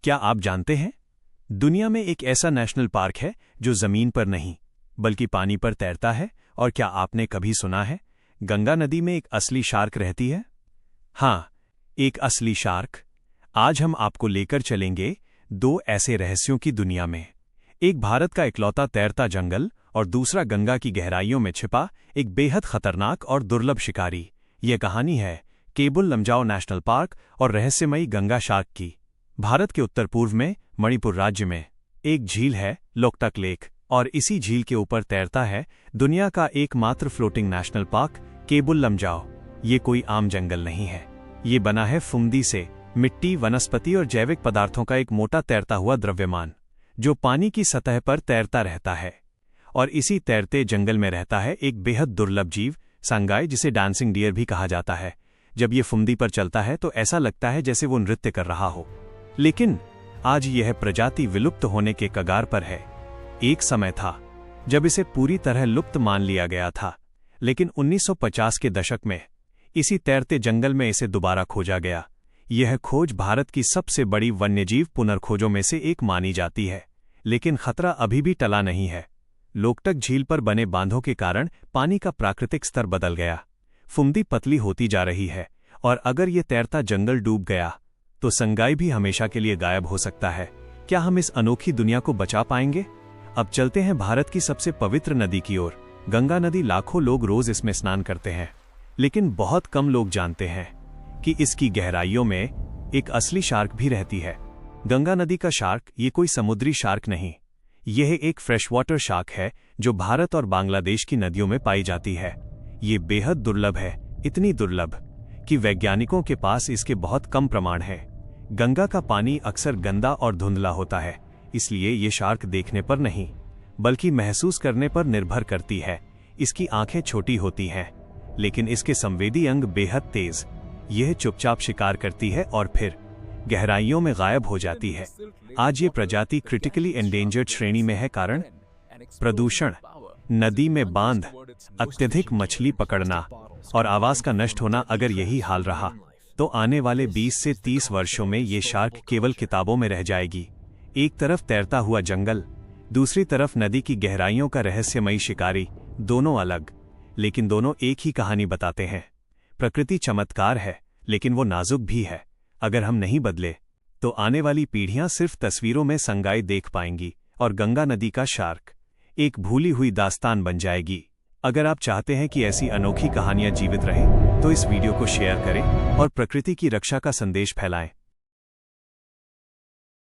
क्या आप जानते हैं, दुनिया में एक ऐसा नेशनल पार्क है जो जमीन पर नहीं बल्कि पानी पर तैरता है। और क्या आपने कभी सुना है गंगा नदी में एक असली शार्क रहती है? हाँ, एक असली शार्क। आज हम आपको लेकर चलेंगे दो ऐसे रहस्यों की दुनिया में। एक भारत का इकलौता तैरता जंगल और दूसरा गंगा की गहराइयों में छिपा एक बेहद खतरनाक और दुर्लभ शिकारी। यह कहानी है केबुल लमजाओ नेशनल पार्क और रहस्यमयी गंगा शार्क की। भारत के उत्तर पूर्व में मणिपुर राज्य में एक झील है, लोकटक लेक, और इसी झील के ऊपर तैरता है दुनिया का एकमात्र floating national park Keibul Lamjao. ये कोई आम जंगल नहीं है, ये बना है फुमदी से, मिट्टी, वनस्पति और जैविक पदार्थों का एक मोटा तैरता हुआ द्रव्यमान जो पानी की सतह पर तैरता रहता है। और इसी तैरते जंगल में रहता है एक बेहद दुर्लभ जीव, सांगाई, जिसे डांसिंग डियर भी कहा जाता है। जब ये फुमदी पर चलता है तो ऐसा लगता है जैसे वो नृत्य कर रहा हो। लेकिन आज यह प्रजाति विलुप्त होने के कगार पर है। एक समय था जब इसे पूरी तरह लुप्त मान लिया गया था, लेकिन 1950 के दशक में इसी तैरते जंगल में इसे दोबारा खोजा गया। यह खोज भारत की सबसे बड़ी वन्यजीव पुनर्खोजों में से एक मानी जाती है, लेकिन खतरा अभी भी टला नहीं है। लोकटक झील पर बने बांधों के कारण पानी का प्राकृतिक स्तर बदल गया, फुमदी पतली होती जा रही है, और अगर ये तैरता जंगल डूब गया तो संगाई भी हमेशा के लिए गायब हो सकता है। क्या हम इस अनोखी दुनिया को बचा पाएंगे? अब चलते हैं भारत की सबसे पवित्र नदी की ओर, गंगा नदी। लाखों लोग रोज इसमें स्नान करते हैं, लेकिन बहुत कम लोग जानते हैं कि इसकी गहराइयों में एक असली शार्क भी रहती है। गंगा नदी का शार्क ये कोई समुद्री शार्क नहीं, यह एक फ्रेश वाटर शार्क है जो भारत और बांग्लादेश की नदियों में पाई जाती है। ये बेहद दुर्लभ है, इतनी दुर्लभ कि वैज्ञानिकों के पास इसके बहुत कम प्रमाण हैं। गंगा का पानी अक्सर गंदा और धुंधला होता है, इसलिए ये शार्क देखने पर नहीं बल्कि महसूस करने पर निर्भर करती है। इसकी आंखें छोटी होती हैं, लेकिन इसके संवेदी अंग बेहद तेज। यह चुपचाप शिकार करती है और फिर गहराइयों में गायब हो जाती है। आज ये प्रजाति क्रिटिकली एंडेंजर्ड श्रेणी में है। कारण प्रदूषण, नदी में बांध, अत्यधिक मछली पकड़ना और आवास का नष्ट होना। अगर यही हाल रहा तो आने वाले 20 से 30 वर्षों में ये शार्क केवल किताबों में रह जाएगी। एक तरफ तैरता हुआ जंगल, दूसरी तरफ नदी की गहराइयों का रहस्यमयी शिकारी। दोनों अलग, लेकिन दोनों एक ही कहानी बताते हैं। प्रकृति चमत्कार है, लेकिन वो नाजुक भी है। अगर हम नहीं बदले तो आने वाली पीढ़ियां सिर्फ तस्वीरों में संगाई देख पाएंगी और गंगा नदी का शार्क एक भूली हुई दास्तान बन जाएगी। अगर आप चाहते हैं कि ऐसी अनोखी कहानियां जीवित रहें तो इस वीडियो को शेयर करें और प्रकृति की रक्षा का संदेश फैलाएं।